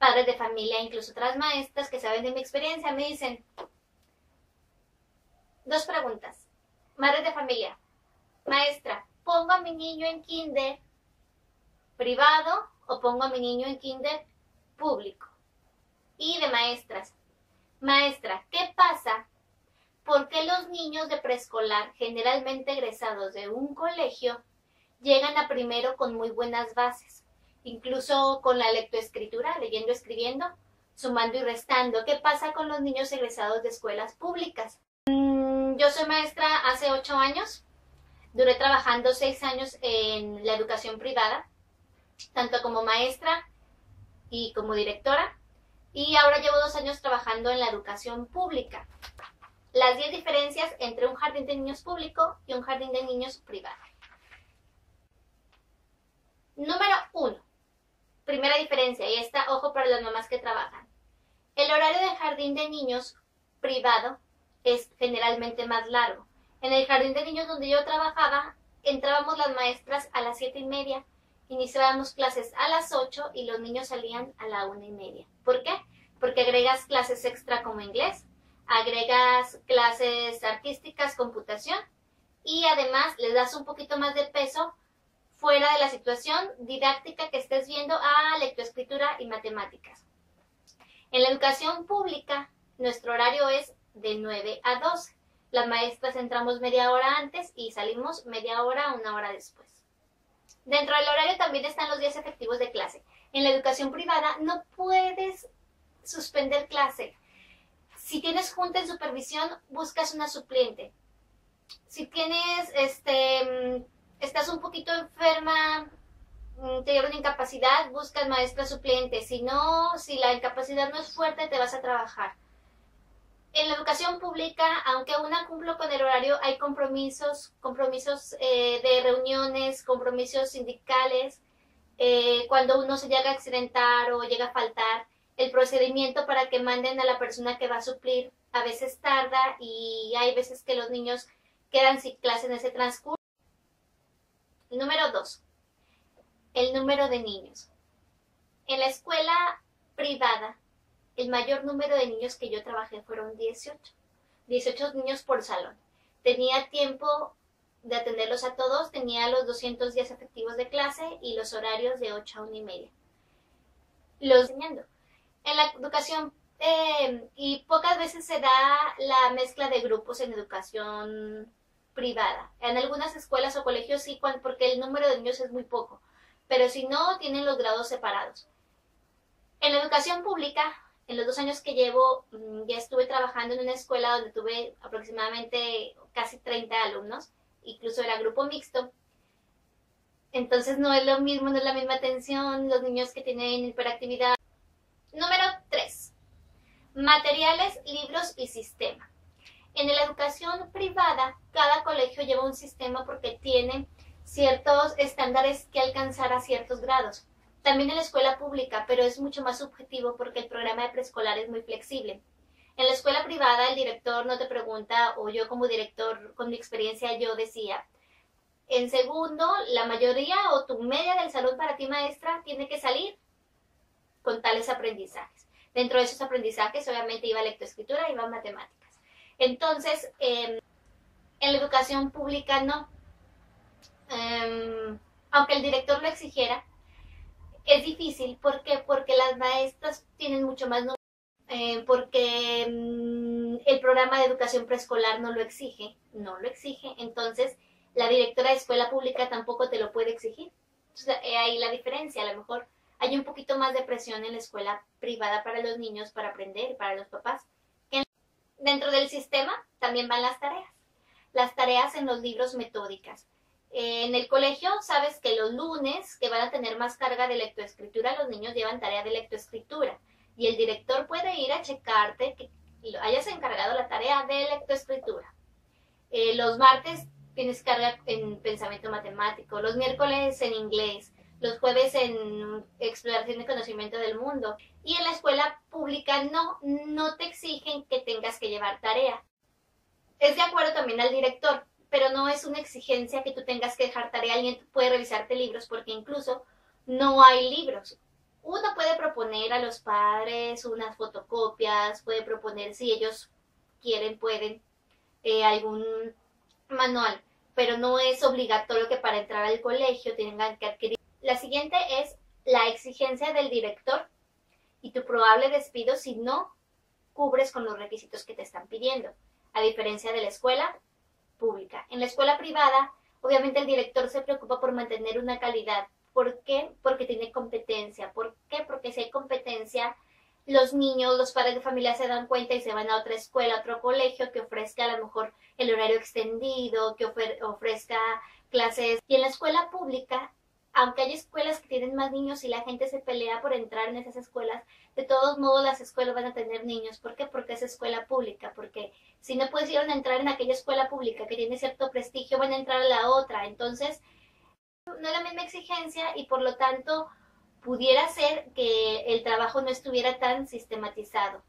padres de familia, incluso otras maestras que saben de mi experiencia, me dicen, dos preguntas. Madres de familia, maestra, ¿pongo a mi niño en kinder privado o pongo a mi niño en kinder público? Y de maestras, maestra, ¿qué pasa? ¿Por qué los niños de preescolar, generalmente egresados de un colegio, llegan a primero con muy buenas bases? Incluso con la lectoescritura, leyendo, escribiendo, sumando y restando. ¿Qué pasa con los niños egresados de escuelas públicas? Yo soy maestra hace 8 años. Duré trabajando 6 años en la educación privada, tanto como maestra y como directora. Y ahora llevo 2 años trabajando en la educación pública. Las 10 diferencias entre un jardín de niños público y un jardín de niños privado. Número 1. Primera diferencia, y esta, ojo para las mamás que trabajan. El horario del jardín de niños privado es generalmente más largo. En el jardín de niños donde yo trabajaba, entrábamos las maestras a las 7:30, iniciábamos clases a las 8 y los niños salían a la 1:30. ¿Por qué? Porque agregas clases extra como inglés, agregas clases artísticas, computación, y además les das un poquito más de peso fuera de la situación didáctica que estés viendo a lectoescritura y matemáticas. En la educación pública, nuestro horario es de 9 a 12. Las maestras entramos media hora antes y salimos media hora, 1 hora después. Dentro del horario también están los días efectivos de clase. En la educación privada no puedes suspender clase. Si tienes junta en supervisión, buscas una suplente. Si tienes, estás un poquito enferma, te lleva una incapacidad, buscas maestra suplente. Si no, si la incapacidad no es fuerte, te vas a trabajar. En la educación pública, aunque aún no cumplo con el horario, hay compromisos de reuniones, compromisos sindicales. Cuando uno se llega a accidentar o llega a faltar, el procedimiento para que manden a la persona que va a suplir a veces tarda y hay veces que los niños quedan sin clase en ese transcurso. Número 2. El número de niños. En la escuela privada, el mayor número de niños que yo trabajé fueron 18. 18 niños por salón. Tenía tiempo de atenderlos a todos, tenía los 200 días efectivos de clase y los horarios de 8 a 1:30. Los enseñando. En la educación, y pocas veces se da la mezcla de grupos en educación privada. En algunas escuelas o colegios sí, porque el número de niños es muy poco, pero si no, tienen los grados separados. En la educación pública, en los 2 años que llevo, ya estuve trabajando en una escuela donde tuve aproximadamente casi 30 alumnos, incluso era grupo mixto. Entonces no es lo mismo, no es la misma atención, los niños que tienen hiperactividad. Número 3. Materiales, libros y sistema. En la educación privada, cada colegio lleva un sistema porque tiene ciertos estándares que alcanzar a ciertos grados. También en la escuela pública, pero es mucho más subjetivo porque el programa de preescolar es muy flexible. En la escuela privada el director no te pregunta, o yo como director, con mi experiencia, yo decía, en segundo, la mayoría o tu media del salón para ti, maestra, tiene que salir con tales aprendizajes. Dentro de esos aprendizajes, obviamente, iba lectoescritura, iba matemáticas. Entonces, en la educación pública no. Aunque el director lo exigiera, es difícil. ¿Por qué? Porque las maestras tienen mucho más número, porque el programa de educación preescolar no lo exige. Entonces, la directora de escuela pública tampoco te lo puede exigir. Entonces, ahí la diferencia. A lo mejor hay un poquito más de presión en la escuela privada para los niños para aprender, para los papás. Dentro del sistema también van las tareas. Las tareas en los libros metódicas. En el colegio sabes que los lunes, que van a tener más carga de lectoescritura, los niños llevan tarea de lectoescritura. Y el director puede ir a checarte que hayas encargado la tarea de lectoescritura. Los martes tienes carga en pensamiento matemático. Los miércoles en inglés. Los jueves en exploración de conocimiento del mundo. Y en la escuela pública no te exigen que tengas que llevar tarea. Es de acuerdo también al director, pero no es una exigencia que tú tengas que dejar tarea. Alguien puede revisarte libros porque incluso no hay libros. Uno puede proponer a los padres unas fotocopias, puede proponer si ellos quieren, pueden, algún manual, pero no es obligatorio que para entrar al colegio tengan que adquirir. La siguiente es la exigencia del director y tu probable despido si no cubres con los requisitos que te están pidiendo, a diferencia de la escuela pública. En la escuela privada, obviamente el director se preocupa por mantener una calidad. ¿Por qué? Porque tiene competencia. ¿Por qué? Porque si hay competencia, los niños, los padres de familia se dan cuenta y se van a otra escuela, a otro colegio que ofrezca a lo mejor el horario extendido, que ofrezca clases. Y en la escuela pública, aunque hay escuelas que tienen más niños y la gente se pelea por entrar en esas escuelas, de todos modos las escuelas van a tener niños. ¿Por qué? Porque es escuela pública, porque si no pudieron entrar en aquella escuela pública que tiene cierto prestigio, van a entrar a la otra. Entonces, no es la misma exigencia y por lo tanto pudiera ser que el trabajo no estuviera tan sistematizado,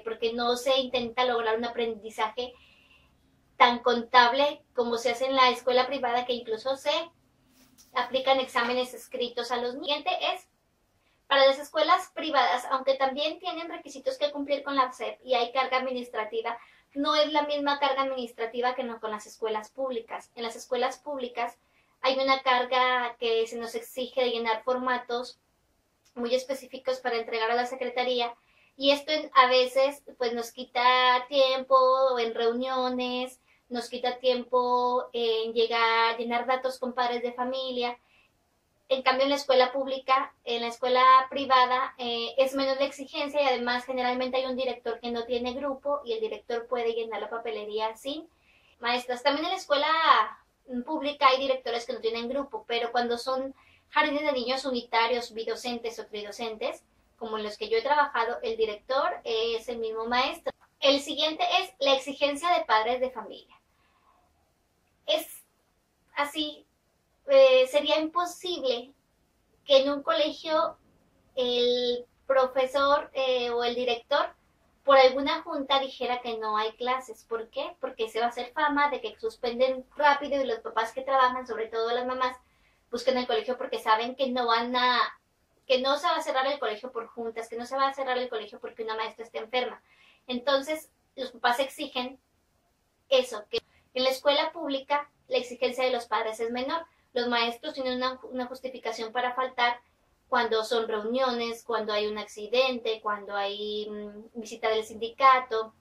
porque no se intenta lograr un aprendizaje tan contable como se hace en la escuela privada, que incluso se aplican exámenes escritos a los niños. Siguiente es, para las escuelas privadas, aunque también tienen requisitos que cumplir con la SEP y hay carga administrativa, no es la misma carga administrativa que no con las escuelas públicas. En las escuelas públicas hay una carga que se nos exige de llenar formatos muy específicos para entregar a la secretaría y esto a veces pues nos quita tiempo en reuniones, nos quita tiempo en llenar datos con padres de familia. En cambio, en la escuela pública, en la escuela privada, es menos la exigencia y además generalmente hay un director que no tiene grupo y el director puede llenar la papelería sin maestras. También en la escuela pública hay directores que no tienen grupo, pero cuando son jardines de niños unitarios, bidocentes o tridocentes, como en los que yo he trabajado, el director es el mismo maestro. El siguiente es la exigencia de padres de familia. Es así, sería imposible que en un colegio el profesor o el director por alguna junta dijera que no hay clases. ¿Por qué? Porque se va a hacer fama de que suspenden rápido y los papás que trabajan, sobre todo las mamás, buscan el colegio porque saben que no que no se va a cerrar el colegio por juntas, que no se va a cerrar el colegio porque una maestra esté enferma. Entonces, los papás exigen eso, que en la escuela pública la exigencia de los padres es menor. Los maestros tienen una justificación para faltar cuando son reuniones, cuando hay un accidente, cuando hay visita del sindicato,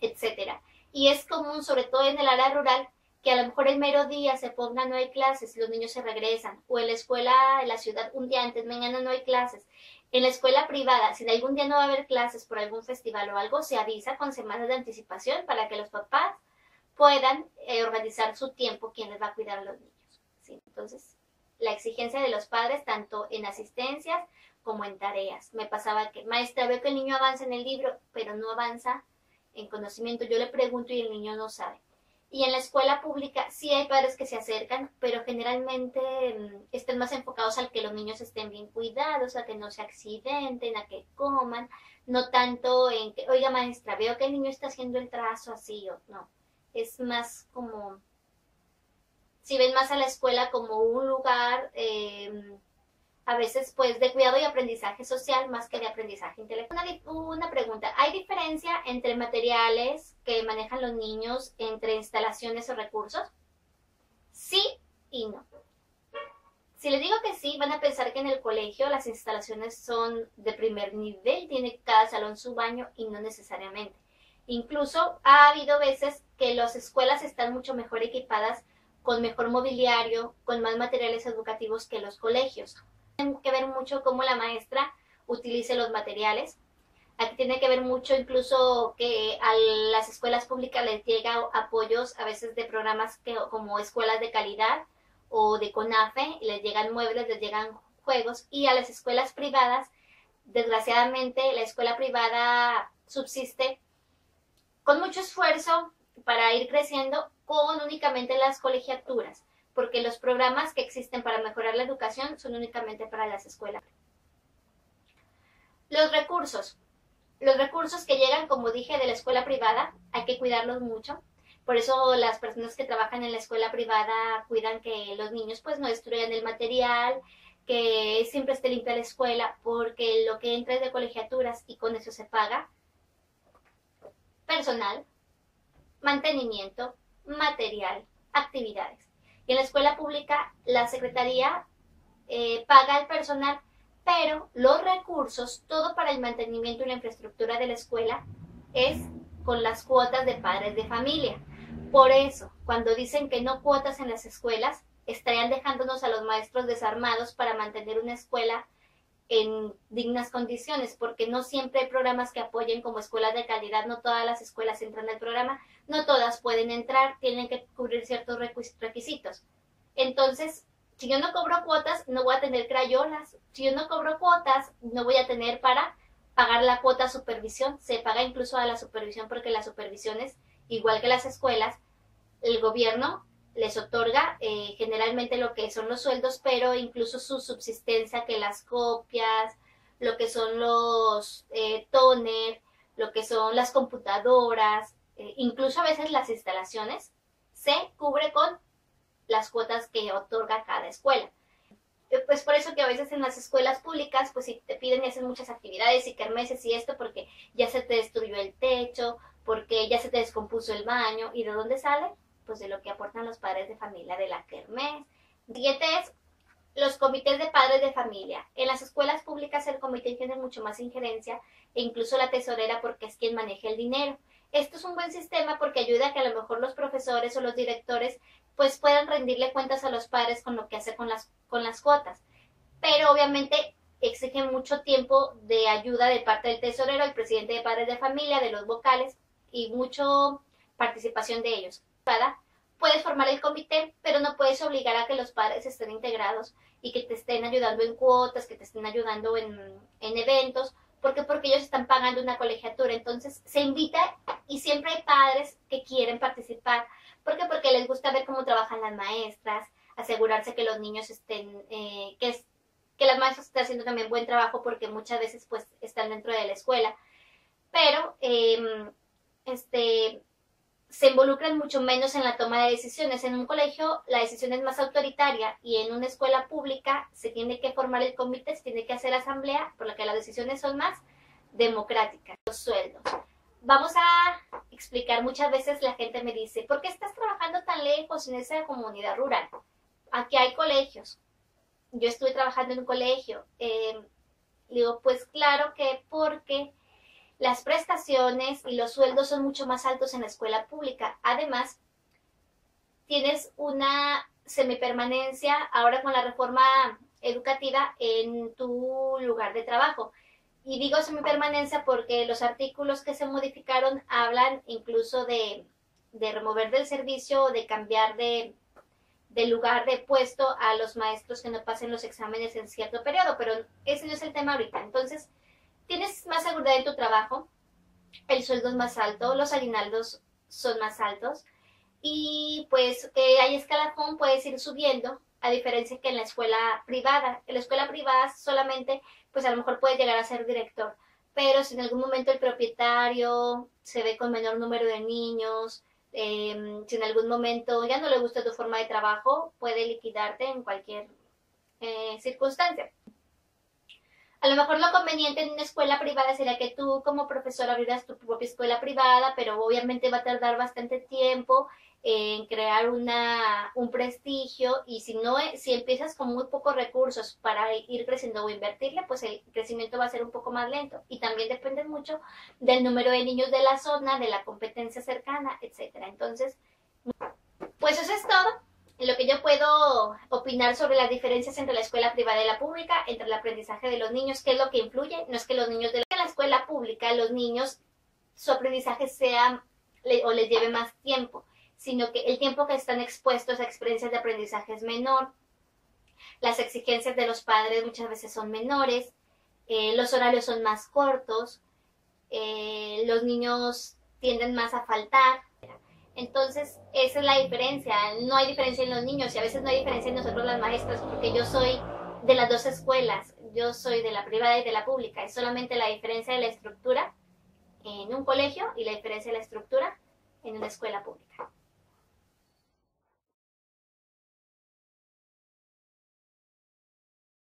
etcétera. Y es común, sobre todo en el área rural, que a lo mejor el mero día se ponga no hay clases, los niños se regresan, o en la escuela de la ciudad un día antes, mañana no hay clases. En la escuela privada, si de algún día no va a haber clases por algún festival o algo, se avisa con semanas de anticipación para que los papás puedan organizar su tiempo quién les va a cuidar a los niños. ¿Sí? Entonces, la exigencia de los padres, tanto en asistencias como en tareas. Me pasaba que, maestra, veo que el niño avanza en el libro, pero no avanza en conocimiento. Yo le pregunto y el niño no sabe. Y en la escuela pública sí hay padres que se acercan, pero generalmente están más enfocados al que los niños estén bien cuidados, a que no se accidenten, a que coman, no tanto en que, oiga maestra, veo que el niño está haciendo el trazo así o no. Es más como, si ven más a la escuela como un lugar a veces pues de cuidado y aprendizaje social más que de aprendizaje intelectual. Una pregunta, ¿hay diferencia entre materiales que manejan los niños entre instalaciones o recursos? Sí y no. Si les digo que sí, van a pensar que en el colegio las instalaciones son de primer nivel, tiene cada salón su baño y no necesariamente. Incluso ha habido veces que las escuelas están mucho mejor equipadas con mejor mobiliario, con más materiales educativos que los colegios. Tiene que ver mucho cómo la maestra utilice los materiales. Aquí tiene que ver mucho incluso que a las escuelas públicas les llega apoyos a veces de programas como escuelas de calidad o de CONAFE, les llegan muebles, les llegan juegos, y a las escuelas privadas, desgraciadamente la escuela privada subsiste con mucho esfuerzo para ir creciendo con únicamente las colegiaturas, porque los programas que existen para mejorar la educación son únicamente para las escuelas. Los recursos que llegan, como dije, de la escuela privada, hay que cuidarlos mucho. Por eso las personas que trabajan en la escuela privada cuidan que los niños pues no destruyan el material, que siempre esté limpia la escuela, porque lo que entra es de colegiaturas y con eso se paga personal, mantenimiento, material, actividades. Y en la escuela pública la secretaría paga el personal, pero los recursos, todo para el mantenimiento y la infraestructura de la escuela es con las cuotas de padres de familia. Por eso, cuando dicen que no cuotas en las escuelas, estarían dejándonos a los maestros desarmados para mantener una escuela en dignas condiciones, porque no siempre hay programas que apoyen como escuelas de calidad, no todas las escuelas entran al programa, no todas pueden entrar, tienen que cubrir ciertos requisitos. Entonces, si yo no cobro cuotas, no voy a tener crayolas. Si yo no cobro cuotas, no voy a tener para pagar la cuota supervisión. Se paga incluso a la supervisión porque las supervisiones, igual que las escuelas, el gobierno les otorga generalmente lo que son los sueldos, pero incluso su subsistencia, que las copias, lo que son los tóner, lo que son las computadoras, incluso a veces las instalaciones, se cubre con las cuotas que otorga cada escuela. Pues por eso que a veces en las escuelas públicas, pues si te piden y hacen muchas actividades y kermeses y esto, porque ya se te destruyó el techo, porque ya se te descompuso el baño, ¿y de dónde sale? Pues de lo que aportan los padres de familia de la kermés. Siguiente es los comités de padres de familia. En las escuelas públicas el comité tiene mucho más injerencia e incluso la tesorera porque es quien maneja el dinero. Esto es un buen sistema porque ayuda a que a lo mejor los profesores o los directores pues puedan rendirle cuentas a los padres con lo que hace con las cuotas. Pero obviamente exigen mucho tiempo de ayuda de parte del tesorero, el presidente de padres de familia, de los vocales y mucha participación de ellos. Puedes formar el comité, pero no puedes obligar a que los padres estén integrados y que te estén ayudando en cuotas, que te estén ayudando en eventos, porque ellos están pagando una colegiatura. Entonces se invita y siempre hay padres que quieren participar. ¿Por qué? Porque les gusta ver cómo trabajan las maestras, asegurarse que los niños estén, que las maestras estén haciendo también buen trabajo, porque muchas veces pues están dentro de la escuela. Pero se involucran mucho menos en la toma de decisiones. En un colegio la decisión es más autoritaria y en una escuela pública se tiene que formar el comité, se tiene que hacer asamblea, por lo que las decisiones son más democráticas. Los sueldos. Vamos a explicar, muchas veces la gente me dice, ¿por qué estás trabajando tan lejos en esa comunidad rural? Aquí hay colegios. Yo estuve trabajando en un colegio. Digo, pues claro que porque las prestaciones y los sueldos son mucho más altos en la escuela pública. Además, tienes una semipermanencia ahora con la reforma educativa en tu lugar de trabajo. Y digo semipermanencia porque los artículos que se modificaron hablan incluso de remover del servicio o de cambiar de lugar de puesto a los maestros que no pasen los exámenes en cierto periodo, pero ese no es el tema ahorita. Entonces, tienes más seguridad en tu trabajo, el sueldo es más alto, los aguinaldos son más altos y pues hay escalafón, puedes ir subiendo, a diferencia que en la escuela privada. En la escuela privada solamente, pues a lo mejor puedes llegar a ser director, pero si en algún momento el propietario se ve con menor número de niños, si en algún momento ya no le gusta tu forma de trabajo, puede liquidarte en cualquier circunstancia. A lo mejor lo conveniente en una escuela privada sería que tú como profesor abrieras tu propia escuela privada, pero obviamente va a tardar bastante tiempo en crear un prestigio y si empiezas con muy pocos recursos para ir creciendo o invertirle, pues el crecimiento va a ser un poco más lento y también depende mucho del número de niños de la zona, de la competencia cercana, etcétera. Entonces, pues eso es todo. Lo que yo puedo opinar sobre las diferencias entre la escuela privada y la pública, entre el aprendizaje de los niños, qué es lo que influye. No es que los niños de la escuela pública, los niños, su aprendizaje sea o les lleve más tiempo, sino que el tiempo que están expuestos a experiencias de aprendizaje es menor. Las exigencias de los padres muchas veces son menores, los horarios son más cortos, los niños tienden más a faltar. Entonces, esa es la diferencia. No hay diferencia en los niños y a veces no hay diferencia en nosotros las maestras, porque yo soy de las dos escuelas. Yo soy de la privada y de la pública. Es solamente la diferencia de la estructura en un colegio y la diferencia de la estructura en una escuela pública.